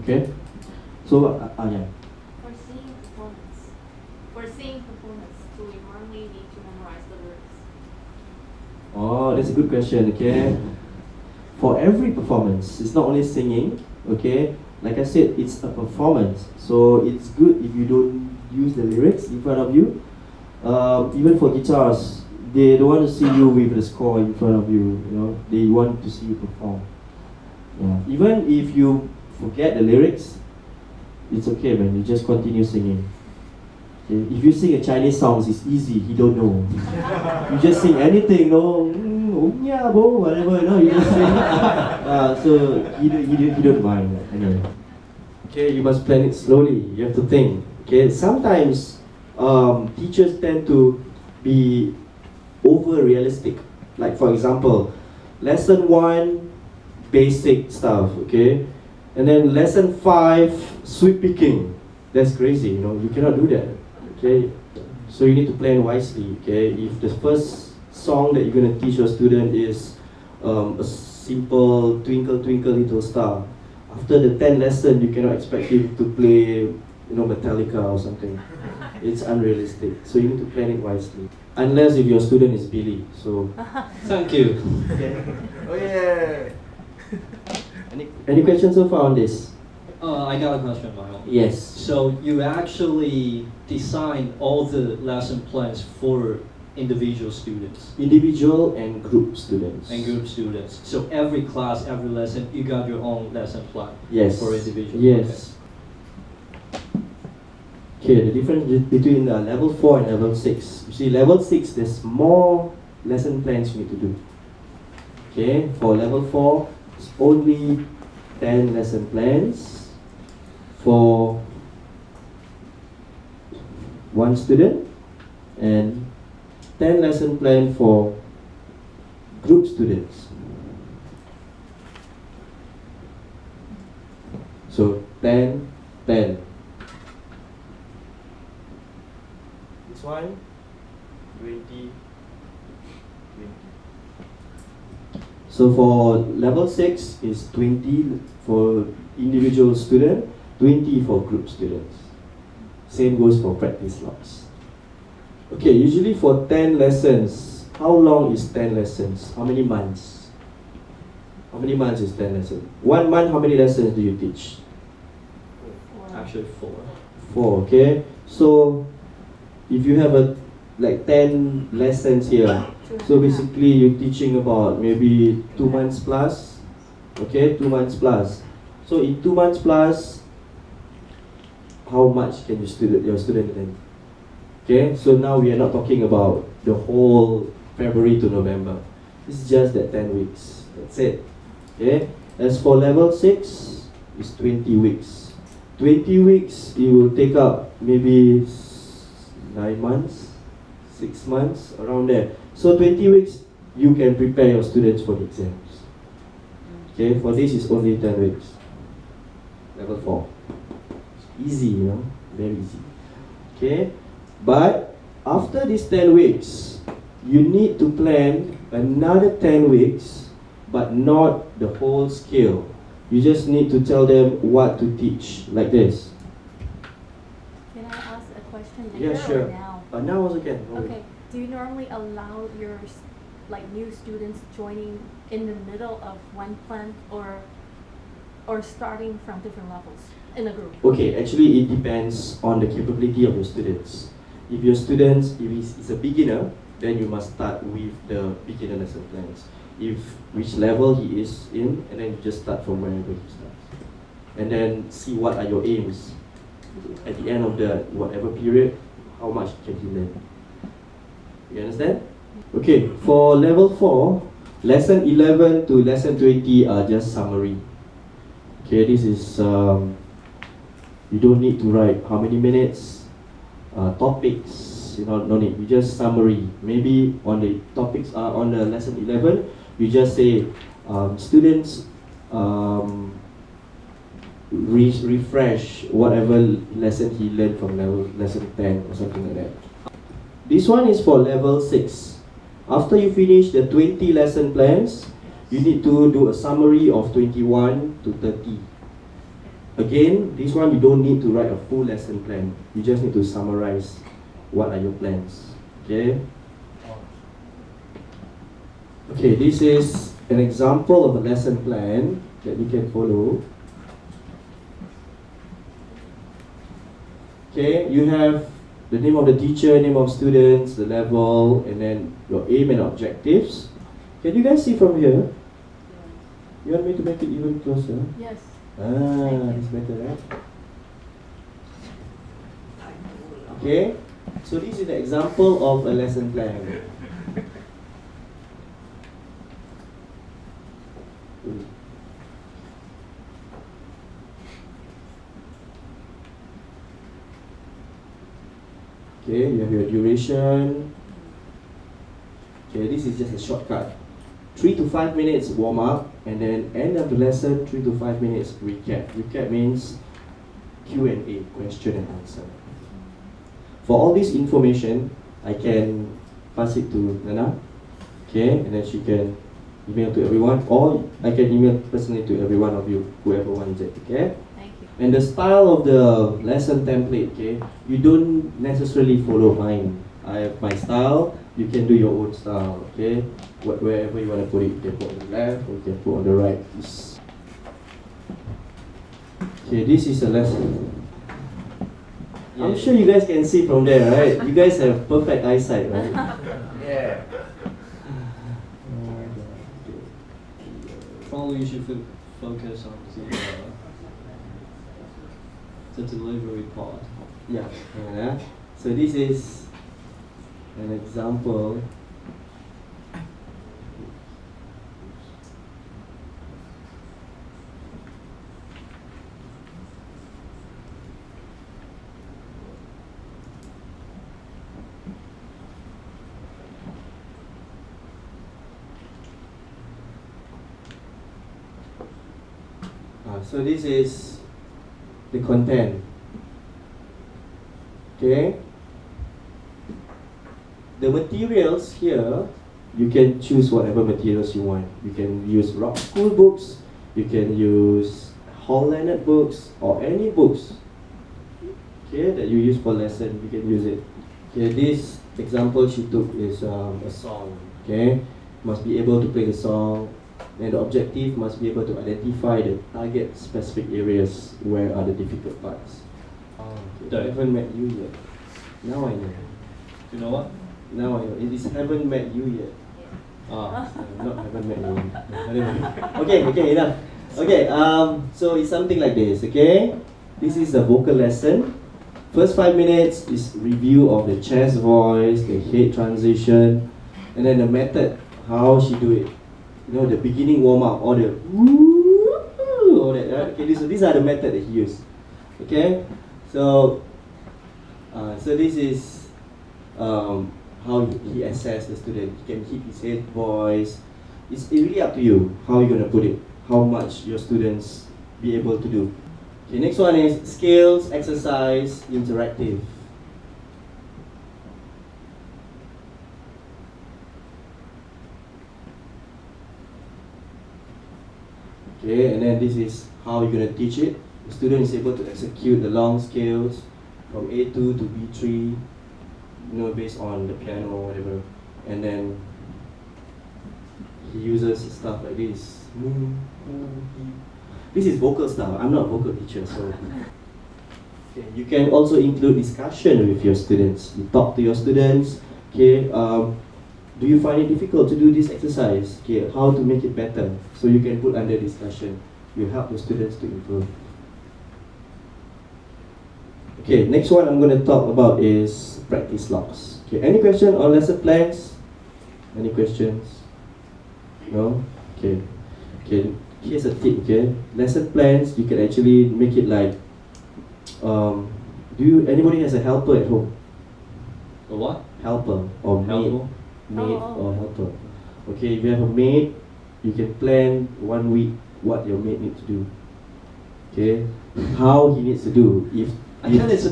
Okay? So, yeah. For seeing performance, do we normally need to memorize the lyrics? Oh, that's a good question, okay? For every performance, it's not only singing, okay? Like I said, it's a performance. So it's good if you don't use the lyrics in front of you. Even for guitars, they don't want to see you with the score in front of you, you know? They want to see you perform. Yeah. Even if you forget the lyrics, it's okay, man. You just continue singing. Okay? If you sing a Chinese song, it's easy. He don't know. You just sing anything, no, yeah, bo, whatever. You know, you just sing. So he don't mind. Anyway. Okay, you must plan it slowly. You have to think. Okay, sometimes teachers tend to be over realistic. Like for example, lesson 1, basic stuff. Okay. And then lesson 5, sweep picking. That's crazy, you know, you cannot do that. Okay, so you need to plan wisely. Okay, if the first song that you're going to teach your student is a simple Twinkle Twinkle Little Star, after the 10th lesson you cannot expect him to play, you know, Metallica or something. It's unrealistic. So you need to plan it wisely. Unless if your student is Billy. So thank you. Okay. Oh yeah. Any questions so far on this? I got a question, Michael. Yes. So you actually design all the lesson plans for individual students? Individual and group students. And group students. So every class, every lesson, you got your own lesson plan? Yes. For individual? Yes. Okay, the difference between level 4 and level 6. You see, level 6, there's more lesson plans you need to do. Okay, for level 4, it's only 10 lesson plans for one student and 10 lesson plan for group students. So 10, 10. This one, 20, 20. So for level 6 is 20 for individual student, 20 for group students. Same goes for practice logs. Okay, usually for 10 lessons, how long is 10 lessons? How many months? How many months is 10 lessons? 1 month, how many lessons do you teach? Actually 4. 4, okay? So if you have like 10 lessons here, so basically you're teaching about maybe 2 months plus. Okay, 2 months plus. So in 2 months plus, how much can your student learn? Okay, so now we are not talking about the whole February to November. It's just that 10 weeks. That's it. Okay. As for level 6, it's 20 weeks. 20 weeks, it will take up maybe 9 months, 6 months, around there. So 20 weeks, you can prepare your students for the exams. Okay, for this is only 10 weeks. Level 4. It's easy, you know, very easy. Okay, but after these 10 weeks, you need to plan another 10 weeks, but not the whole scale. You just need to tell them what to teach, like this. Can I ask a question later Yeah, sure. or now? Now also can. Okay. Do you normally allow your new students joining in the middle of one plan or starting from different levels in a group? Okay, actually it depends on the capability of your students. If your students, if he's a beginner, then you must start with the beginner lesson plans. If which level he is in, and then you just start from wherever he starts. And then see what are your aims. At the end of the whatever period, how much can he learn? You understand? Okay, for level 4, lesson 11 to lesson 20 are just summary. Okay, this is, you don't need to write how many minutes, topics, you know, no need, you just summary. Maybe on the topics are on the lesson 11, you just say, students, refresh whatever lesson he learned from lesson 10 or something like that. This one is for level 6. After you finish the 20 lesson plans, you need to do a summary of 21 to 30. Again, this one you don't need to write a full lesson plan. You just need to summarize what are your plans. Okay? Okay, this is an example of a lesson plan that you can follow. Okay, you have the name of the teacher, name of students, the level, and then your aim and objectives. Can you guys see from here? You want me to make it even closer? Yes. It's better, right? Okay, so this is the example of a lesson plan. Okay, you have your duration. Okay, this is just a shortcut. 3 to 5 minutes warm up, and then end of the lesson 3 to 5 minutes recap. Recap means Q&A, question and answer. For all this information, I can pass it to Nana, okay, and then she can email to everyone, or I can email personally to every one of you, whoever wants it, okay? Thank you. And the style of the lesson template, okay, you don't necessarily follow mine. I have my style, you can do your own style, okay? Wherever you want to put it, you can put on the left or you can put on the right. Okay, this is a lesson. I'm sure you guys can see from there, right? You guys have perfect eyesight, right? Yeah. Probably you should focus on the delivery part. Yeah. So this is an example. So this is the content. Okay. The materials here, you can choose whatever materials you want. You can use Rockschool books, you can use Hall-Leonard books, or any books, okay, that you use for lesson, you can use it. Okay, this example she took is a song. Okay, must be able to play the song. And the objective must be able to identify the target specific areas where are the difficult parts. Okay. I haven't met you yet. Now I know. You know what? Now I know. It is haven't met you yet. Not haven't met you. Okay, enough. Okay, so it's something like this, okay? This is a vocal lesson. First 5 minutes is review of the chest voice, the head transition, and then the method, how she do it. You know, the beginning warm up, or the all that, right? Okay, so these are the method that he used. Okay, so this is how he assessed the student. He can hit his head voice. It's really up to you how you're gonna put it, how much your students be able to do. Okay, next one is skills, exercise, interactive. Okay, and then this is how you're going to teach it. The student is able to execute the long scales from A2 to B3, you know, based on the piano or whatever. And then he uses stuff like this. This is vocal style. I'm not a vocal teacher, so. Okay, you can also include discussion with your students. You talk to your students. Okay, do you find it difficult to do this exercise? Okay, how to make it better? So you can put under discussion. You help the students to improve. Okay, next one I'm going to talk about is practice logs. Okay, any question on lesson plans? Any questions? No? Okay. Okay, here's a tip, okay? Lesson plans, you can actually make it like, anybody has a helper at home? A what? Helper or maid. Helper? Maid or helper. Okay, if you have a maid, you can plan 1 week what your maid needs to do. Okay, how he needs to do. I thought it's a